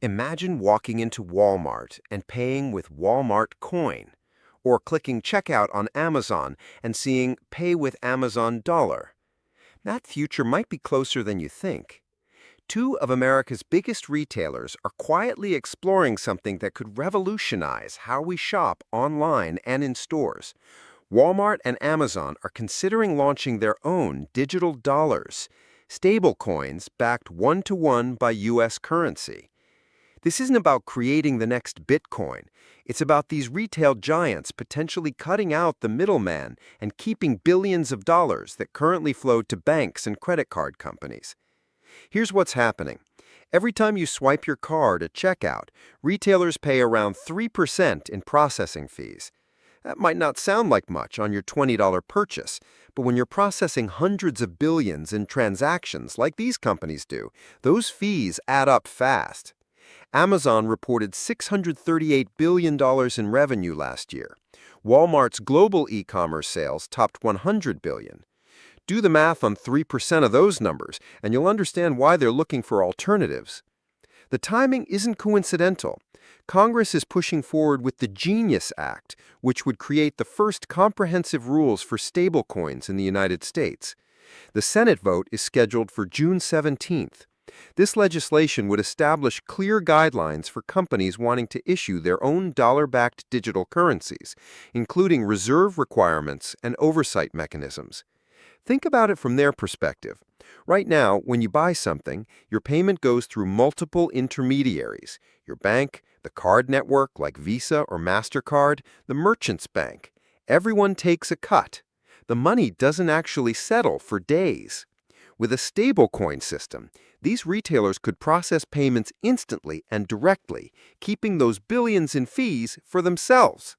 Imagine walking into Walmart and paying with Walmart Coin, or clicking checkout on Amazon and seeing Pay with Amazon Dollar. That future might be closer than you think. Two of America's biggest retailers are quietly exploring something that could revolutionize how we shop online and in stores. Walmart and Amazon are considering launching their own digital dollars, stablecoins backed one-to-one by U.S. currency. This isn't about creating the next Bitcoin. It's about these retail giants potentially cutting out the middleman and keeping billions of dollars that currently flow to banks and credit card companies. Here's what's happening. Every time you swipe your card at checkout, retailers pay around 3% in processing fees. That might not sound like much on your $20 purchase, but when you're processing hundreds of billions in transactions like these companies do, those fees add up fast. Amazon reported $638 billion in revenue last year. Walmart's global e-commerce sales topped $100 billion. Do the math on 3% of those numbers, and you'll understand why they're looking for alternatives. The timing isn't coincidental. Congress is pushing forward with the Genius Act, which would create the first comprehensive rules for stablecoins in the United States. The Senate vote is scheduled for June 17th. This legislation would establish clear guidelines for companies wanting to issue their own dollar-backed digital currencies, including reserve requirements and oversight mechanisms. Think about it from their perspective. Right now, when you buy something, your payment goes through multiple intermediaries: your bank, the card network like Visa or MasterCard, the merchant's bank. Everyone takes a cut. The money doesn't actually settle for days. With a stablecoin system, these retailers could process payments instantly and directly, keeping those billions in fees for themselves.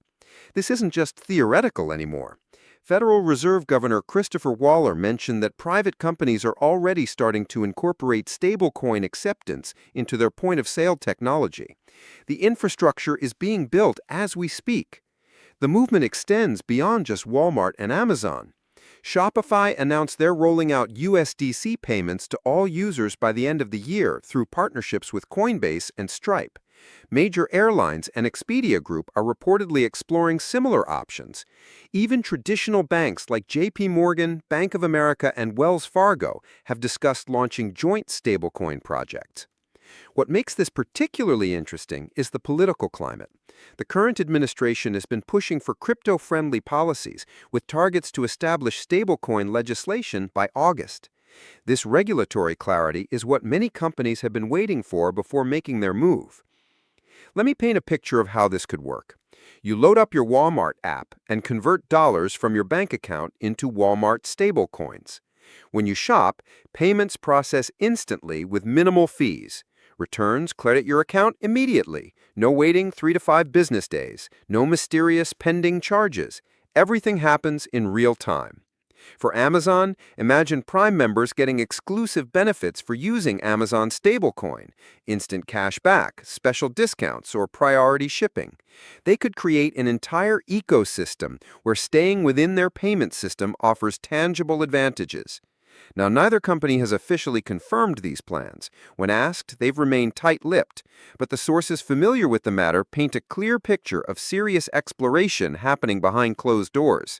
This isn't just theoretical anymore. Federal Reserve Governor Christopher Waller mentioned that private companies are already starting to incorporate stablecoin acceptance into their point-of-sale technology. The infrastructure is being built as we speak. The movement extends beyond just Walmart and Amazon. Shopify announced they're rolling out USDC payments to all users by the end of the year through partnerships with Coinbase and Stripe. Major airlines and Expedia Group are reportedly exploring similar options. Even traditional banks like JP Morgan, Bank of America, and Wells Fargo have discussed launching joint stablecoin projects. What makes this particularly interesting is the political climate. The current administration has been pushing for crypto-friendly policies, with targets to establish stablecoin legislation by August. This regulatory clarity is what many companies have been waiting for before making their move. Let me paint a picture of how this could work. You load up your Walmart app and convert dollars from your bank account into Walmart stablecoins. When you shop, payments process instantly with minimal fees. Returns credit your account immediately. No waiting 3 to 5 business days. No mysterious pending charges. Everything happens in real time. For Amazon, imagine Prime members getting exclusive benefits for using Amazon stablecoin, instant cash back, special discounts, or priority shipping. They could create an entire ecosystem where staying within their payment system offers tangible advantages. Now, neither company has officially confirmed these plans. When asked, they've remained tight-lipped, but the sources familiar with the matter paint a clear picture of serious exploration happening behind closed doors.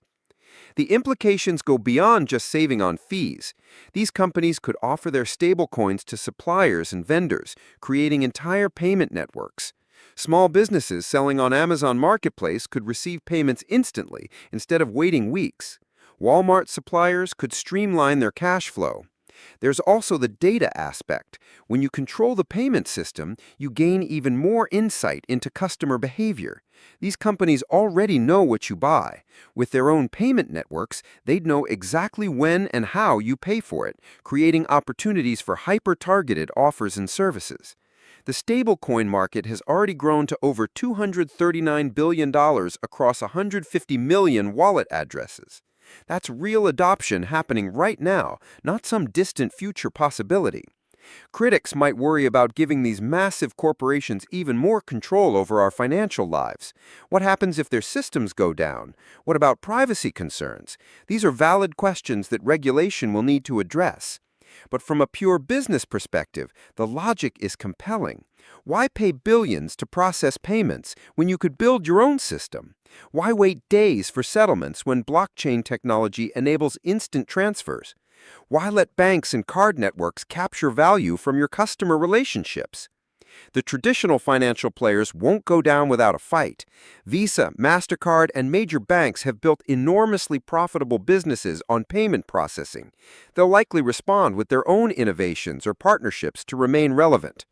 The implications go beyond just saving on fees. These companies could offer their stablecoins to suppliers and vendors, creating entire payment networks. Small businesses selling on Amazon Marketplace could receive payments instantly instead of waiting weeks. Walmart suppliers could streamline their cash flow. There's also the data aspect. When you control the payment system, you gain even more insight into customer behavior. These companies already know what you buy. With their own payment networks, they'd know exactly when and how you pay for it, creating opportunities for hyper-targeted offers and services. The stablecoin market has already grown to over $239 billion across 150 million wallet addresses. That's real adoption happening right now, not some distant future possibility. Critics might worry about giving these massive corporations even more control over our financial lives. What happens if their systems go down? What about privacy concerns? These are valid questions that regulation will need to address. But from a pure business perspective, the logic is compelling. Why pay billions to process payments when you could build your own system? Why wait days for settlements when blockchain technology enables instant transfers? Why let banks and card networks capture value from your customer relationships? The traditional financial players won't go down without a fight. Visa, MasterCard, and major banks have built enormously profitable businesses on payment processing. They'll likely respond with their own innovations or partnerships to remain relevant.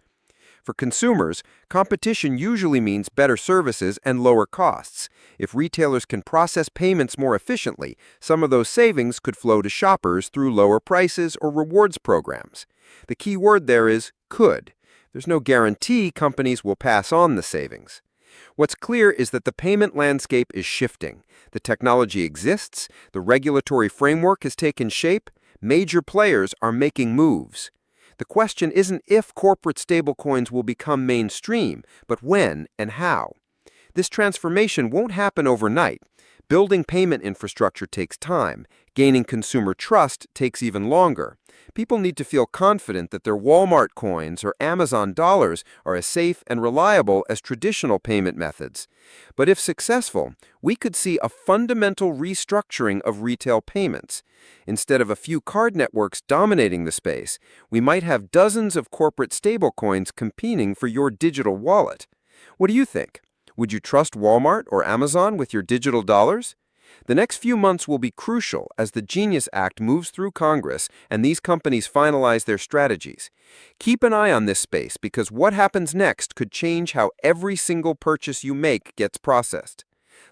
For consumers, competition usually means better services and lower costs. If retailers can process payments more efficiently, some of those savings could flow to shoppers through lower prices or rewards programs. The key word there is could. There's no guarantee companies will pass on the savings. What's clear is that the payment landscape is shifting. The technology exists, the regulatory framework has taken shape, major players are making moves. The question isn't if corporate stablecoins will become mainstream, but when and how. This transformation won't happen overnight. Building payment infrastructure takes time. Gaining consumer trust takes even longer. People need to feel confident that their Walmart coins or Amazon dollars are as safe and reliable as traditional payment methods. But if successful, we could see a fundamental restructuring of retail payments. Instead of a few card networks dominating the space, we might have dozens of corporate stablecoins competing for your digital wallet. What do you think? Would you trust Walmart or Amazon with your digital dollars? The next few months will be crucial as the Genius Act moves through Congress and these companies finalize their strategies. Keep an eye on this space because what happens next could change how every single purchase you make gets processed.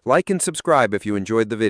Like and subscribe if you enjoyed the video.